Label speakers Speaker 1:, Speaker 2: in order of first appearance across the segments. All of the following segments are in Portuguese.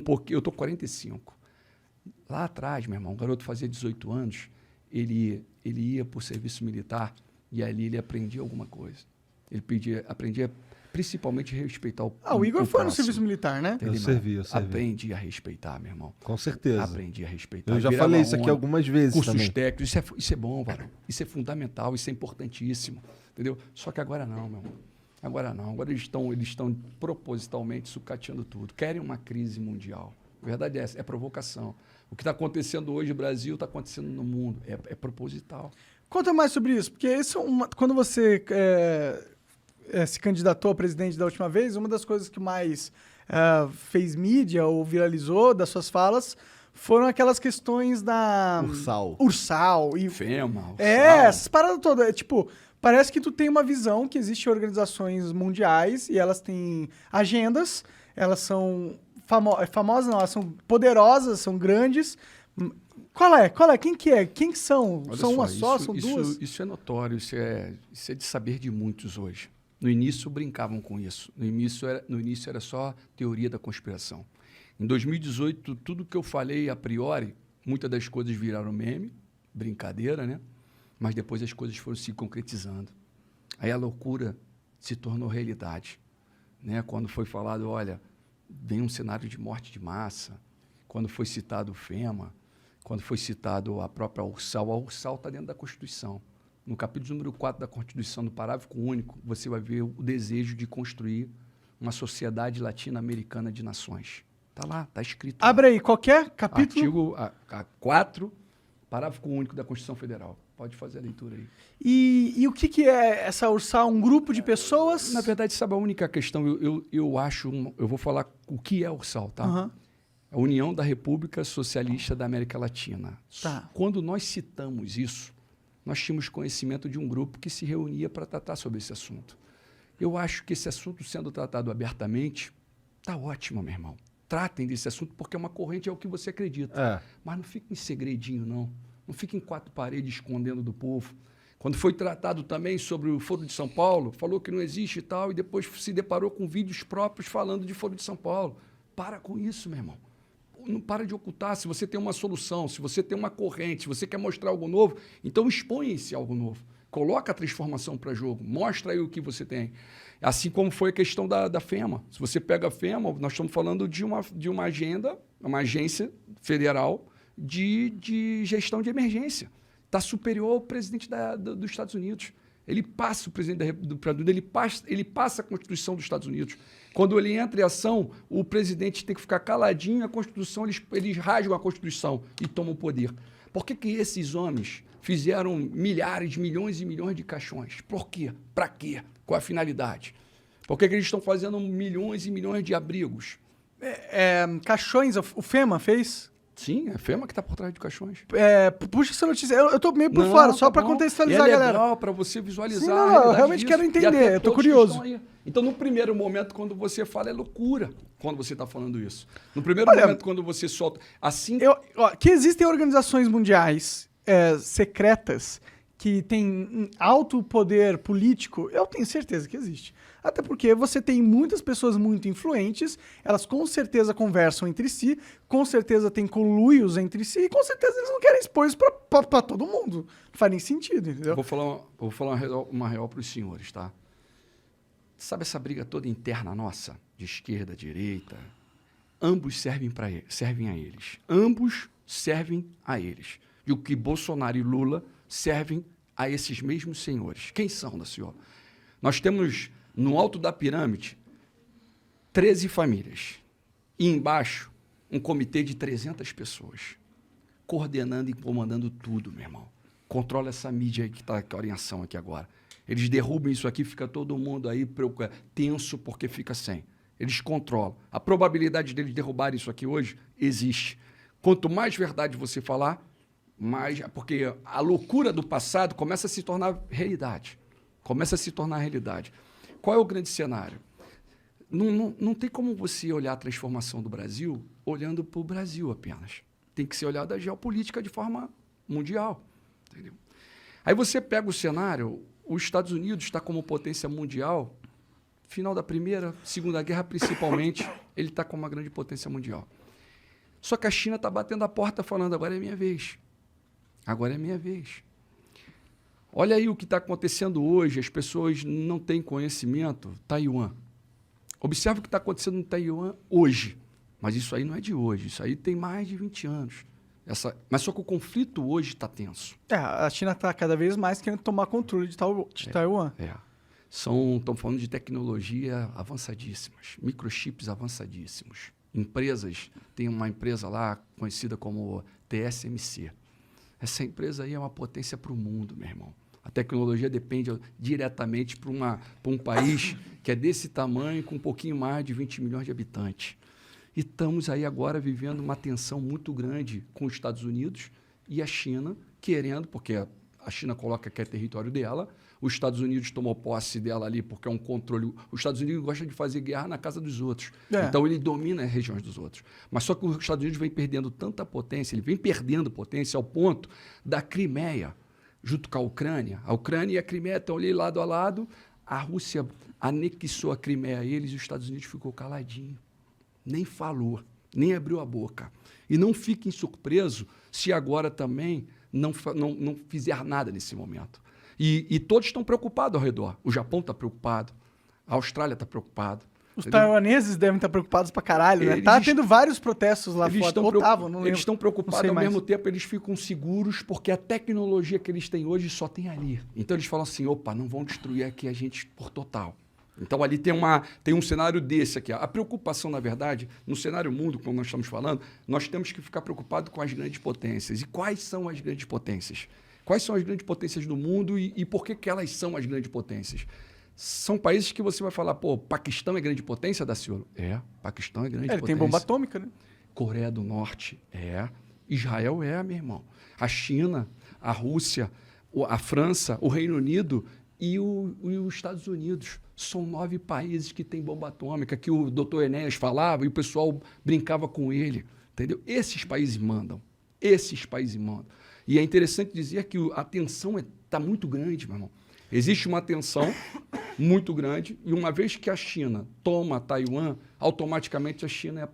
Speaker 1: pouquinho, eu tô com 45. Lá atrás, meu irmão, o garoto fazia 18 anos, ele ia para o serviço militar e ali ele aprendia alguma coisa. Ele aprendia principalmente a respeitar
Speaker 2: o Igor foi no
Speaker 1: próximo.
Speaker 2: serviço militar, né?
Speaker 3: Eu servi.
Speaker 1: Aprendi a respeitar, meu irmão.
Speaker 3: Com certeza.
Speaker 1: Aprendi a respeitar.
Speaker 3: Eu já falei isso aqui algumas vezes
Speaker 1: cursos
Speaker 3: também.
Speaker 1: técnicos, isso é bom, varão. Isso é fundamental, isso é importantíssimo, entendeu? Só que agora não, meu irmão. Agora não. Agora eles estão propositalmente sucateando tudo. Querem uma crise mundial. A verdade é essa, é provocação. O que está acontecendo hoje no Brasil está acontecendo no mundo. É proposital.
Speaker 2: Conta mais sobre isso, porque isso quando você se candidatou a presidente da última vez, uma das coisas que mais fez mídia ou viralizou das suas falas foram aquelas questões da... Ursal. E
Speaker 1: FEMA, Ursal.
Speaker 2: Essas paradas todas. Parece que tu tem uma visão que existem organizações mundiais e elas têm agendas, elas são famosas, não, elas são poderosas, são grandes. Qual é? Quem que é? Quem que são?
Speaker 1: Olha
Speaker 2: são
Speaker 1: só,
Speaker 2: uma só? São duas?
Speaker 1: Isso é notório, isso é de saber de muitos hoje. No início brincavam com isso. No início era só teoria da conspiração. Em 2018, tudo que eu falei a priori, muitas das coisas viraram meme, brincadeira, né? Mas depois as coisas foram se concretizando. Aí a loucura se tornou realidade, né? Quando foi falado, olha, vem um cenário de morte de massa, quando foi citado o FEMA, quando foi citado a própria Ursal, a Ursal está dentro da Constituição. No capítulo número 4 da Constituição, no parágrafo único, você vai ver o desejo de construir uma sociedade latino-americana de nações. Está lá, está escrito.
Speaker 2: Abre aí, qualquer capítulo?
Speaker 1: Artigo 4, parágrafo único da Constituição Federal. Pode fazer a leitura aí.
Speaker 2: E o que é essa Ursal? Um grupo de pessoas?
Speaker 1: Na verdade, sabe a única questão? Eu vou falar o que é a Ursal, tá?
Speaker 2: Uhum.
Speaker 1: A União da República Socialista da América Latina.
Speaker 2: Tá.
Speaker 1: Quando nós citamos isso, nós tínhamos conhecimento de um grupo que se reunia para tratar sobre esse assunto. Eu acho que esse assunto sendo tratado abertamente, está ótimo, meu irmão. Tratem desse assunto porque é uma corrente, é o que você acredita. Mas não fique em segredinho, não. Não fique em quatro paredes escondendo do povo. Quando foi tratado também sobre o Foro de São Paulo, falou que não existe e tal, e depois se deparou com vídeos próprios falando de Foro de São Paulo. Para com isso, meu irmão. Não para de ocultar. Se você tem uma solução, se você tem uma corrente, se você quer mostrar algo novo, então expõe esse algo novo. Coloca a transformação para jogo. Mostra aí o que você tem. Assim como foi a questão da FEMA. Se você pega a FEMA, nós estamos falando de uma agenda, uma agência federal de gestão de emergência. Está superior ao presidente dos Estados Unidos. Ele passa o presidente do ele passa a Constituição dos Estados Unidos. Quando ele entra em ação, o presidente tem que ficar caladinho, a Constituição, eles rasgam a Constituição e tomam o poder. Por que esses homens fizeram milhares, milhões e milhões de caixões? Por quê? Para quê? Qual a finalidade? Por que eles estão fazendo milhões e milhões de abrigos?
Speaker 2: Caixões, o FEMA fez?
Speaker 1: Sim, é a FEMA que está por trás de caixões.
Speaker 2: Puxa essa notícia. Eu tô meio por fora, só para contextualizar a galera.
Speaker 1: É legal para você visualizar.
Speaker 2: Sim, não, eu realmente quero entender, eu tô curioso.
Speaker 1: Então, no primeiro momento, quando você fala, é loucura quando você está falando isso. No primeiro momento, quando você solta... assim
Speaker 2: que existem organizações mundiais secretas que têm alto poder político, eu tenho certeza que existe. Até porque você tem muitas pessoas muito influentes, elas com certeza conversam entre si, com certeza tem conluios entre si, e com certeza eles não querem expor isso pra todo mundo. Não faz nem sentido, entendeu?
Speaker 1: Eu vou falar uma real para os senhores, tá? Sabe essa briga toda interna nossa, de esquerda, direita? Ambos servem a eles. Ambos servem a eles. E o que Bolsonaro e Lula servem a esses mesmos senhores. Quem são, da senhora? Nós temos... no alto da pirâmide, 13 famílias. E embaixo, um comitê de 300 pessoas. Coordenando e comandando tudo, meu irmão. Controla essa mídia aí que está em ação aqui agora. Eles derrubam isso aqui, fica todo mundo aí tenso porque fica sem. Eles controlam. A probabilidade deles derrubarem isso aqui hoje existe. Quanto mais verdade você falar, mais... porque a loucura do passado começa a se tornar realidade. Começa a se tornar realidade. Qual é o grande cenário? Não tem como você olhar a transformação do Brasil olhando para o Brasil apenas. Tem que ser olhado a geopolítica de forma mundial. Entendeu? Aí você pega o cenário, os Estados Unidos está como potência mundial, final da Primeira, Segunda Guerra principalmente, ele está como uma grande potência mundial. Só que a China está batendo a porta falando, agora é minha vez. Agora é minha vez. Olha aí o que está acontecendo hoje, as pessoas não têm conhecimento. Taiwan. Observe o que está acontecendo no Taiwan hoje. Mas isso aí não é de hoje, isso aí tem mais de 20 anos. Mas só que o conflito hoje está tenso.
Speaker 2: A China está cada vez mais querendo tomar controle de Taiwan.
Speaker 1: Estão falando de tecnologia avançadíssimas, microchips avançadíssimos. Empresas, tem uma empresa lá conhecida como TSMC. Essa empresa aí é uma potência para o mundo, meu irmão. A tecnologia depende diretamente para um país que é desse tamanho, com um pouquinho mais de 20 milhões de habitantes. E estamos aí agora vivendo uma tensão muito grande com os Estados Unidos e a China querendo, porque a China coloca que é território dela, os Estados Unidos tomou posse dela ali porque é um controle. Os Estados Unidos gostam de fazer guerra na casa dos outros. Então ele domina as regiões dos outros. Mas só que os Estados Unidos vem perdendo tanta potência, ele vem perdendo potência ao ponto da Crimeia, junto com a Ucrânia. A Ucrânia e a Crimeia estão ali lado a lado. A Rússia anexou a Crimeia a eles e os Estados Unidos ficou caladinho. Nem falou, nem abriu a boca. E não fiquem surpresos se agora também não fizer nada nesse momento. E todos estão preocupados ao redor. O Japão está preocupado, a Austrália está preocupado.
Speaker 2: Os taiwaneses devem estar preocupados pra caralho, né? Tá tendo vários protestos lá fora.
Speaker 1: Eles estão preocupados, ao mesmo tempo eles ficam seguros porque a tecnologia que eles têm hoje só tem ali. Então eles falam assim, opa, não vão destruir aqui a gente por total. Então ali tem um cenário desse aqui. A preocupação, na verdade, no cenário mundo, como nós estamos falando, nós temos que ficar preocupados com as grandes potências. E quais são as grandes potências? Quais são as grandes potências do mundo e por que elas são as grandes potências? São países que você vai falar, pô, Paquistão é grande potência, Daciolo? Paquistão é grande potência.
Speaker 2: Ele tem bomba atômica, né?
Speaker 1: Coreia do Norte, Israel meu irmão. A China, a Rússia, a França, o Reino Unido e os Estados Unidos. São 9 países que têm bomba atômica, que o Dr. Enéas falava e o pessoal brincava com ele. Entendeu? Esses países mandam. E é interessante dizer que a tensão está muito grande, meu irmão. Existe uma tensão muito grande e uma vez que a China toma Taiwan, automaticamente a China é a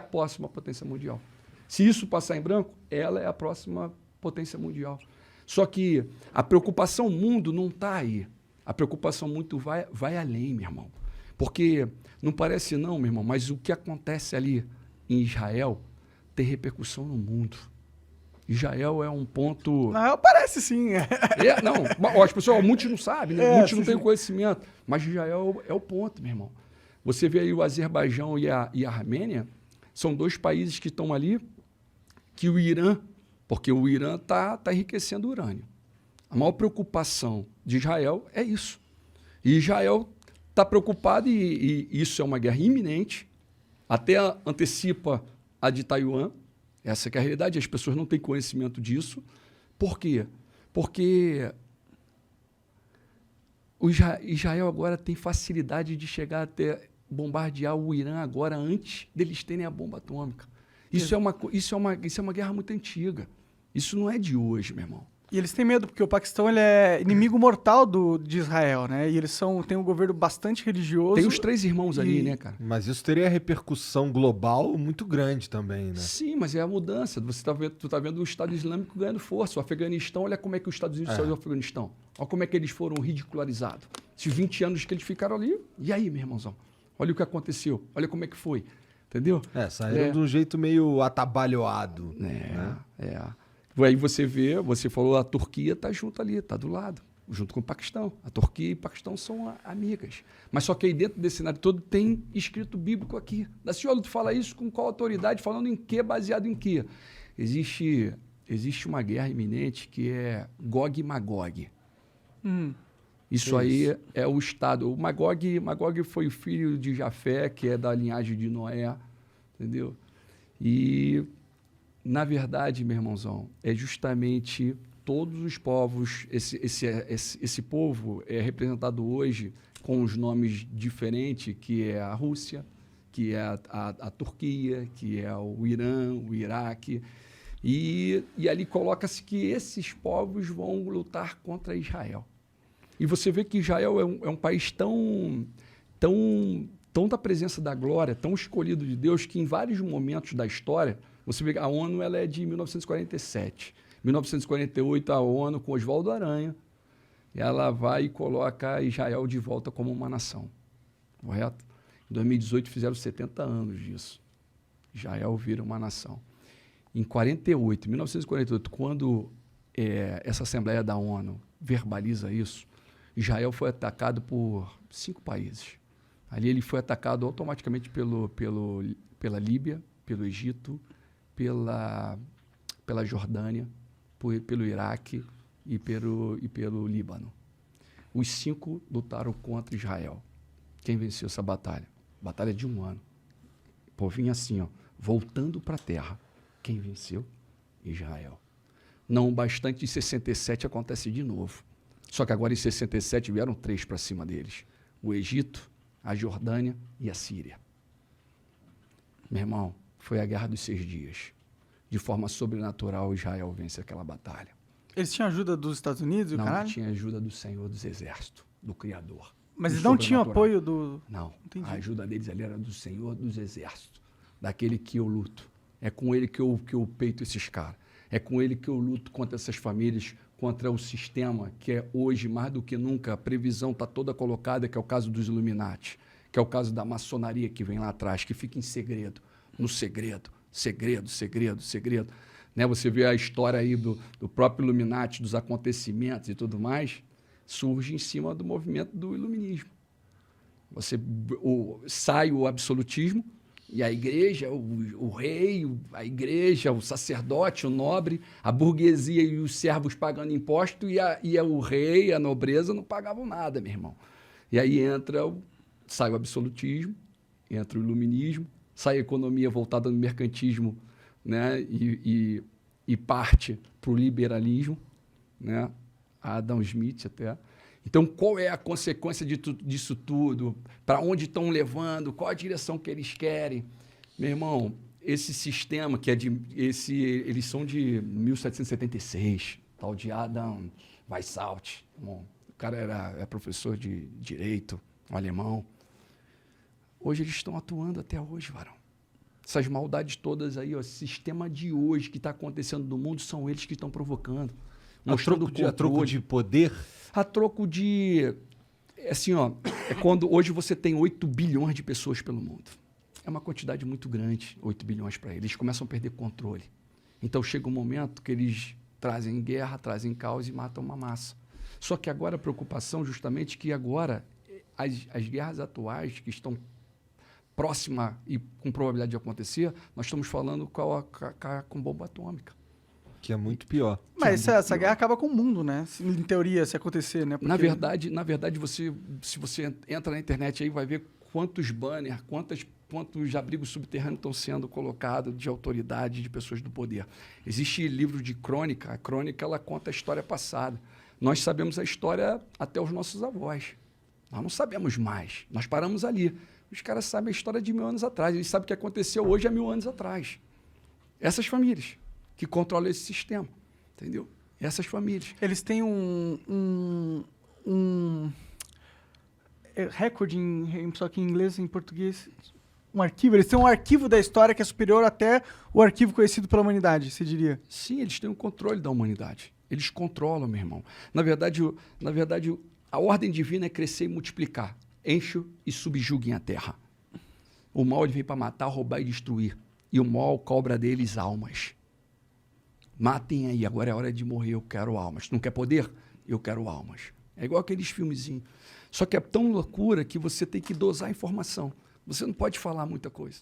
Speaker 1: próxima potência mundial. Se isso passar em branco, ela é a próxima potência mundial. Só que a preocupação mundo não está aí. A preocupação muito vai além, meu irmão. Porque não parece não, meu irmão, mas o que acontece ali em Israel tem repercussão no mundo. Israel é um ponto...
Speaker 2: Não, parece sim.
Speaker 1: Não, as pessoas, muitos não sabem, né? Muitos não têm conhecimento. Mas Israel é o ponto, meu irmão. Você vê aí o Azerbaijão e a Armênia, são 2 países que estão ali, que o Irã, porque o Irã está enriquecendo urânio. A maior preocupação de Israel é isso. E Israel está preocupado, e isso é uma guerra iminente, até antecipa a de Taiwan. Essa que é a realidade, as pessoas não têm conhecimento disso. Por quê? Porque o Israel agora tem facilidade de chegar até bombardear o Irã agora antes deles terem a bomba atômica. Isso é uma guerra muito antiga. Isso não é de hoje, meu irmão.
Speaker 2: E eles têm medo, porque o Paquistão ele é inimigo mortal de Israel, né? E eles têm um governo bastante religioso.
Speaker 1: Tem os 3 irmãos ali, né, cara?
Speaker 3: Mas isso teria repercussão global muito grande também, né?
Speaker 1: Sim, mas é a mudança. Tu tá vendo o Estado Islâmico ganhando força. O Afeganistão, olha como é que os Estados Unidos saíram do Afeganistão. Olha como é que eles foram ridicularizados. Esses 20 anos que eles ficaram ali, e aí, meu irmãozão? Olha o que aconteceu. Olha como é que foi. Entendeu?
Speaker 3: Saíram de um jeito meio atabalhoado.
Speaker 1: Aí você falou, a Turquia está junto ali, está do lado, junto com o Paquistão. A Turquia e o Paquistão são amigas. Mas só que aí dentro desse cenário todo tem escrito bíblico aqui. Daciolo, tu fala isso com qual autoridade? Falando em quê? Baseado em quê? Existe uma guerra iminente que é Gog e Magog. Isso aí é o Estado. O Magog foi o filho de Jafé, que é da linhagem de Noé. Entendeu? E... na verdade, meu irmãozão, é justamente todos os povos, esse povo é representado hoje com os nomes diferentes, que é a Rússia, que é a Turquia, que é o Irã, o Iraque. E ali coloca-se que esses povos vão lutar contra Israel. E você vê que Israel é um país tão tão da presença da glória, tão escolhido de Deus, que em vários momentos da história, você vê que a ONU ela é de 1947. Em 1948, a ONU, com Oswaldo Aranha, ela vai e coloca Israel de volta como uma nação. Correto? Em 2018 fizeram 70 anos disso. Israel vira uma nação. Em 1948, quando essa Assembleia da ONU verbaliza isso, Israel foi atacado por 5 países. Ali ele foi atacado automaticamente pela Líbia, pelo Egito, pela Jordânia, pelo Iraque e pelo Líbano. Os 5 lutaram contra Israel. Quem venceu essa batalha? Batalha de 1 ano. O povinho assim, ó, voltando para a terra. Quem venceu? Israel. Não bastante, em 67 acontece de novo. Só que agora em 67 vieram 3 para cima deles. O Egito, a Jordânia e a Síria. Meu irmão, foi a Guerra dos 6 Dias. De forma sobrenatural, Israel vence aquela batalha.
Speaker 2: Eles tinham ajuda dos Estados Unidos e o
Speaker 1: Não
Speaker 2: caralho?
Speaker 1: tinha ajuda do Senhor dos Exércitos, do Criador.
Speaker 2: Mas
Speaker 1: do
Speaker 2: eles não tinham
Speaker 1: sobrenatural.
Speaker 2: apoio do...
Speaker 1: Não,
Speaker 2: Entendi.
Speaker 1: a ajuda deles ali era do Senhor dos Exércitos, daquele que eu luto. É com ele que eu peito esses caras. É com ele que eu luto contra essas famílias, contra o sistema, que é hoje, mais do que nunca, a previsão está toda colocada, que é o caso dos Illuminati, que é o caso da maçonaria que vem lá atrás, que fica em segredo, no segredo, segredo. Né? Você vê a história aí do próprio Illuminati, dos acontecimentos e tudo mais, surge em cima do movimento do iluminismo. Sai o absolutismo, e a igreja, o rei, a igreja, o sacerdote, o nobre, a burguesia e os servos pagando imposto, e o rei, a nobreza não pagavam nada, meu irmão. E aí sai o absolutismo, entra o iluminismo, sai a economia voltada no mercantismo, né? e parte para o liberalismo, né? Adam Smith até. Então, qual é a consequência disso tudo? Para onde estão levando? Qual a direção que eles querem? Meu irmão, esse sistema, eles são de 1776, tal de Adam Weishaupt. Bom, o cara é professor de direito, um alemão. Hoje eles estão atuando até hoje, varão. Essas maldades todas aí, ó, esse sistema de hoje que está acontecendo no mundo, são eles que estão provocando.
Speaker 3: A troco de poder?
Speaker 1: A troco de... Assim, ó, é quando hoje você tem 8 bilhões de pessoas pelo mundo. É uma quantidade muito grande, 8 bilhões para eles. Eles começam a perder controle. Então chega um momento que eles trazem guerra, trazem caos e matam uma massa. Só que agora a preocupação justamente que agora as guerras atuais que estão próximas e com probabilidade de acontecer, nós estamos falando com bomba atômica.
Speaker 3: Que é muito pior.
Speaker 2: Mas essa guerra acaba com o mundo, né? Em teoria, se acontecer, né? Porque...
Speaker 1: Na verdade, se você entra na internet aí, vai ver quantos banners, quantos abrigos subterrâneos estão sendo colocados de autoridade, de pessoas do poder. Existe livro de crônica. A crônica, ela conta a história passada. Nós sabemos a história até os nossos avós. Nós não sabemos mais. Nós paramos ali. Os caras sabem a história de 1000 anos atrás. Eles sabem o que aconteceu hoje há 1000 anos atrás. Essas famílias que controlam esse sistema, entendeu? Essas famílias.
Speaker 2: Eles têm um recorde, só que em inglês e em português, um arquivo. Eles têm um arquivo da história que é superior até o arquivo conhecido pela humanidade, você diria?
Speaker 1: Sim, eles têm o controle da humanidade. Eles controlam, meu irmão. Na verdade, a ordem divina é crescer e multiplicar. Enche e subjuguem a terra. O mal ele vem para matar, roubar e destruir. E o mal cobra deles almas. Matem aí, agora é hora de morrer, eu quero almas. Não quer poder? Eu quero almas. É igual aqueles filmezinhos. Só que é tão loucura que você tem que dosar a informação. Você não pode falar muita coisa.